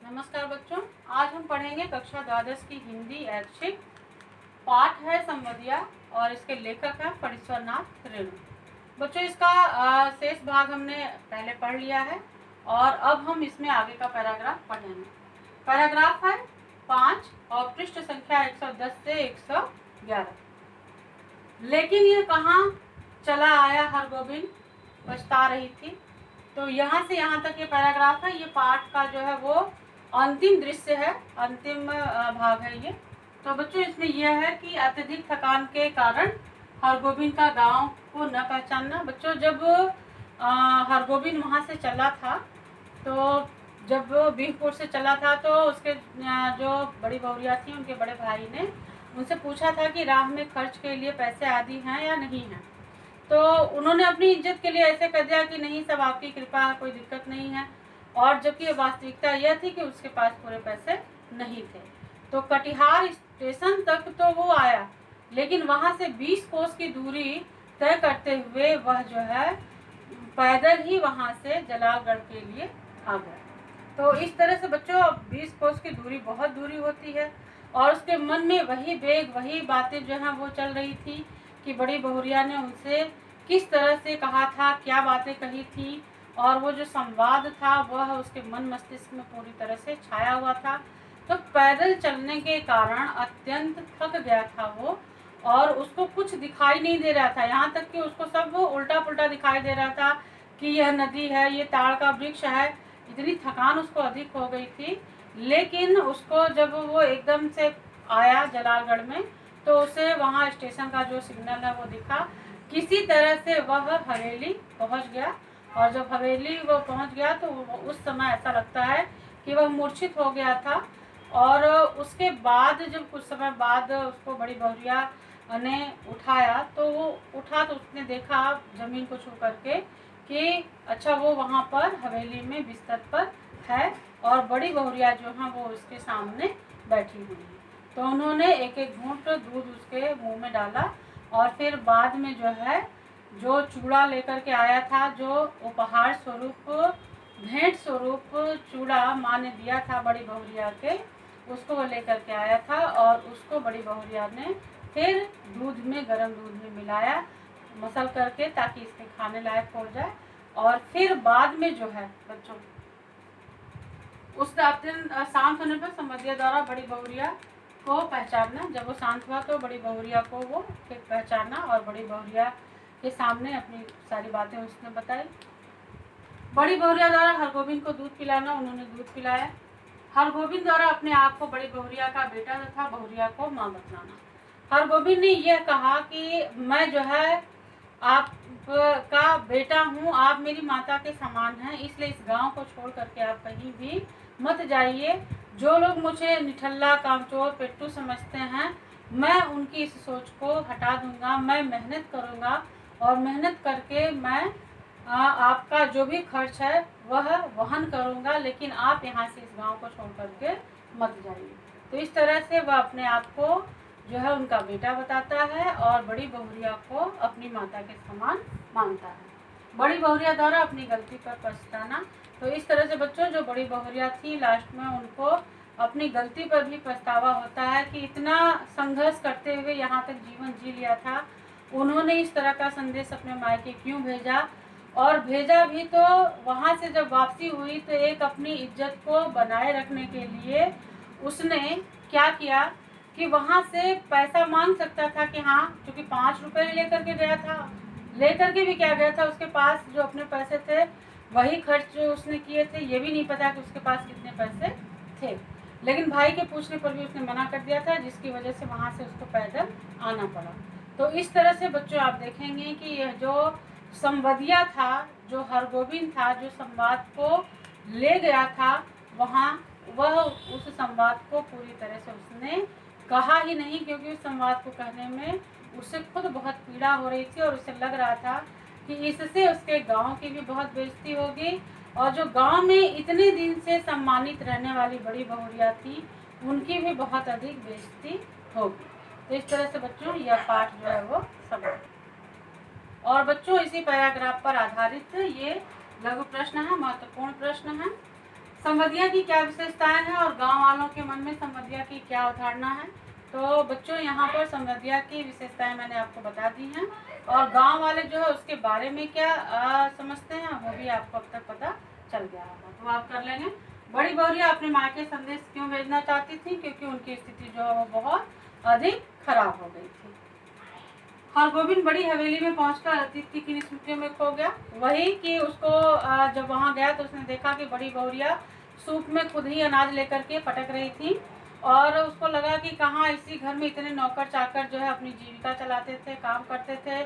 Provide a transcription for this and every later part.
नमस्कार बच्चों, आज हम पढ़ेंगे कक्षा द्वादश की हिंदी ऐच्छिक। पाठ है संवदिया और इसके लेखक हैं फणीश्वर नाथ रेणु। बच्चों, इसका शेष भाग हमने पहले पढ़ लिया है और अब हम इसमें आगे का पैराग्राफ पढ़ेंगे। पैराग्राफ है 5 और पृष्ठ संख्या 110 से 111। लेकिन ये कहाँ चला आया हरगोविंद, पछता रही थी। तो यहाँ से यहाँ तक ये पैराग्राफ है। ये पाठ का जो है वो अंतिम दृश्य है, अंतिम भाग है ये। तो बच्चों, इसमें यह है कि अत्यधिक थकान के कारण हरगोविंद का गांव को न पहचानना। बच्चों, जब हरगोविंद वहाँ से चला था, तो जब वो बीहपुर से चला था तो उसके जो बड़ी बहुरिया थी, उनके बड़े भाई ने उनसे पूछा था कि राह में खर्च के लिए पैसे आदि हैं या नहीं हैं। तो उन्होंने अपनी इज्जत के लिए ऐसे कर दिया कि नहीं, सब आपकी कृपा है, कोई दिक्कत नहीं है। और जबकि वास्तविकता यह थी कि उसके पास पूरे पैसे नहीं थे। तो कटिहार स्टेशन तक तो वो आया, लेकिन वहां से 20 कोस की दूरी तय करते हुए वह जो है पैदल ही वहां से जलालगढ़ के लिए आ गया। तो इस तरह से बच्चों, 20 कोस की दूरी बहुत दूरी होती है और उसके मन में वही वेग, वही बातें जो है वो चल रही थी कि बड़ी बहुरिया ने उनसे किस तरह से कहा था, क्या बातें कही थी, और वो जो संवाद था वह उसके मन मस्तिष्क में पूरी तरह से छाया हुआ था। तो पैदल चलने के कारण अत्यंत थक गया था वो, और उसको कुछ दिखाई नहीं दे रहा था। यहाँ तक कि उसको सब वो उल्टा पुल्टा दिखाई दे रहा था कि यह नदी है, ये ताड़ का वृक्ष है। इतनी थकान उसको अधिक हो गई थी। लेकिन उसको जब वो एकदम से आया जलालगढ़ में, तो उसे वहाँ स्टेशन का जो सिग्नल है वो दिखा। किसी तरह से वह हवेली पहुँच गया, और जब हवेली वो पहुँच गया तो उस समय ऐसा लगता है कि वह मूर्छित हो गया था। और उसके बाद जब कुछ समय बाद उसको बड़ी बहुरिया ने उठाया, तो वो उठा तो उसने देखा जमीन को छू करके कि अच्छा, वो वहाँ पर हवेली में बिस्तर पर है और बड़ी बहुरिया जो है वो उसके सामने बैठी हुई है। तो उन्होंने एक एक घूंट दूध उसके मुंह में डाला और फिर बाद में जो है जो चूड़ा लेकर के आया था, जो उपहार स्वरूप, भेंट स्वरूप चूड़ा माँ ने दिया था बड़ी बहुरिया के, उसको वो लेकर के आया था। और उसको बड़ी बहुरिया ने फिर दूध में, गर्म दूध में मिलाया, मसल करके, ताकि इसके खाने लायक हो जाए। और फिर बाद में जो है बच्चों, उस अत्यंत शांत होने पर संवदिया द्वारा बड़ी बहुरिया को पहचानना, जब वो शांत हुआ तो बड़ी बहुरिया को वो पहचाना और बड़ी बहुरिया के सामने अपनी सारी बातें उसने बताई। बड़ी बहुरिया द्वारा हरगोविंद को दूध पिलाना, उन्होंने दूध पिलाया। हरगोविंद द्वारा अपने आप को बड़ी बहुरिया का बेटा तथा बहुरिया को माँ बतलाना। हरगोविंद ने यह कहा कि मैं जो है आपका बेटा हूँ, आप मेरी माता के समान हैं, इसलिए इस गांव को छोड़ करके आप कहीं भी मत जाइए। जो लोग मुझे निठल्ला, कामचोर, पेट्टू समझते हैं, मैं उनकी इस सोच को हटा दूंगा। मैं मेहनत करूंगा और मेहनत करके मैं आपका जो भी खर्च है वह वहन करूंगा, लेकिन आप यहाँ से इस गांव को छोड़ करके मत जाइए। तो इस तरह से वह अपने आप को जो है उनका बेटा बताता है और बड़ी बहुरिया को अपनी माता के समान मानता है। बड़ी बहुरिया द्वारा अपनी गलती पर पछताना। तो इस तरह से बच्चों, जो बड़ी बहुरिया थी, लास्ट में उनको अपनी गलती पर भी पछतावा होता है कि इतना संघर्ष करते हुए यहाँ तक जीवन जी लिया था, उन्होंने इस तरह का संदेश अपने मायके क्यों भेजा। और भेजा भी तो वहाँ से जब वापसी हुई तो एक अपनी इज्जत को बनाए रखने के लिए उसने क्या किया कि वहाँ से पैसा मांग सकता था कि हाँ, क्योंकि 5 रुपए लेकर के गया था, लेकर के भी क्या गया था, उसके पास जो अपने पैसे थे वही खर्च जो उसने किए थे। ये भी नहीं पता कि उसके पास कितने पैसे थे, लेकिन भाई के पूछने पर भी उसने मना कर दिया था, जिसकी वजह से वहाँ से उसको पैदल आना पड़ा। तो इस तरह से बच्चों आप देखेंगे कि यह जो संवदिया था, जो हरगोविंद था, जो संवाद को ले गया था वहाँ, वह उस संवाद को पूरी तरह से उसने कहा ही नहीं, क्योंकि उस संवाद को कहने में उससे खुद बहुत पीड़ा हो रही थी और उसे लग रहा था कि इससे उसके गांव की भी बहुत बेइज्जती होगी, और जो गांव में इतने दिन से सम्मानित रहने वाली बड़ी बहुरिया थी, उनकी भी बहुत अधिक बेइज्जती होगी। तो इस तरह से बच्चों यह पाठ जो है वो समाप्त। और बच्चों, इसी पैराग्राफ पर आधारित ये लघु प्रश्न है, महत्वपूर्ण प्रश्न है। संवदिया की क्या विशेषताएं हैं और गांव वालों के मन में संवदिया की क्या अवधारणा है। तो बच्चों यहाँ पर संवदिया की विशेषताएं मैंने आपको बता दी हैं और गांव वाले जो है उसके बारे में क्या समझते हैं वो भी आपको अब तक पता चल गया होगा। तो आप कर लेंगे। बड़ी बहुरिया अपने मायके संदेश क्यों भेजना चाहती थी? क्योंकि उनकी स्थिति जो है वो बहुत अधिक खराब हो गई थी। हरगोविंद बड़ी हवेली में पहुंचकर अतिथि की स्मृतियों में खो गया। वही कि उसको जब वहां गया तो उसने देखा कि बड़ी बहुरिया सूप में खुद ही अनाज लेकर के पटक रही थी और उसको लगा कि कहाँ इसी घर में इतने नौकर चाकर जो है अपनी जीविका चलाते थे, काम करते थे।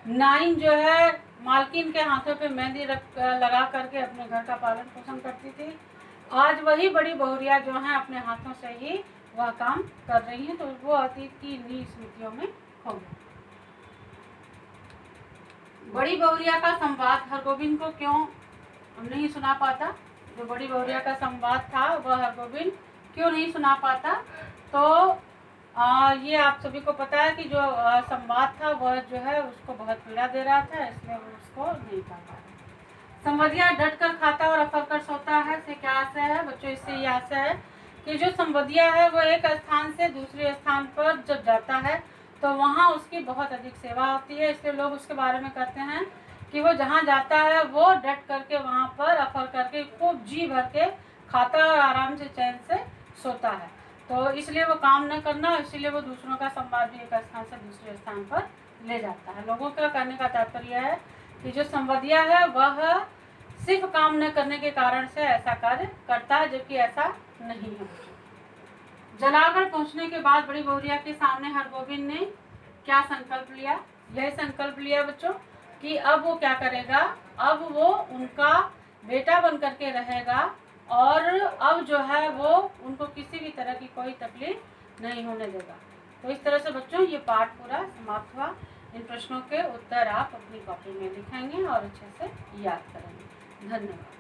नाइन जो है मालकिन के हाथों पे मेहंदी लगा करके अपने घर का पालन पोषण करती थी। आज वही बड़ी बहुरिया जो है अपने हाथों से ही वह काम कर रही है। तो वो अतीत की इन्हीं स्मृतियों में खो गई। बड़ी बहुरिया का संवाद हरगोविंद को क्यों नहीं सुना पाता? जो बड़ी बहुरिया का संवाद था वह हरगोविंद क्यों नहीं सुना पाता? तो ये आप सभी को पता है कि जो संवाद था वह जो है उसको बहुत पीड़ा दे रहा था, इसलिए वो उसको नहीं कर पा रहा। संवदिया डट कर खाता और अफर कर सोता है से क्या आशय है? बच्चों इससे ये आशय है कि जो संवदिया है वो एक स्थान से दूसरे स्थान पर जब जाता है तो वहाँ उसकी बहुत अधिक सेवा होती है, इसलिए लोग उसके बारे में कहते हैं कि वो जहाँ जाता है वो डट करके वहाँ पर अफर करके खूब जी भर के खाता और आराम से चैन से सोता है। तो इसलिए वो काम न करना, इसीलिए वो दूसरों का संवाद भी एक स्थान से दूसरे स्थान पर ले जाता है। लोगों का कहने का तात्पर्य है कि जो संवदिया है वह सिर्फ काम न करने के कारण से ऐसा कार्य करता है, जबकि ऐसा नहीं है। जलागढ़ पहुंचने के बाद बड़ी बहुरिया के सामने हरगोविंद ने क्या संकल्प लिया? यह संकल्प लिया बच्चों कि अब वो क्या करेगा, अब वो उनका बेटा बन करके रहेगा और अब जो है वो उनको किसी भी तरह की कोई तकलीफ नहीं होने देगा। तो इस तरह से बच्चों ये पाठ पूरा समाप्त हुआ। इन प्रश्नों के उत्तर आप अपनी कॉपी में लिखेंगे और अच्छे से याद करेंगे। धन्यवाद।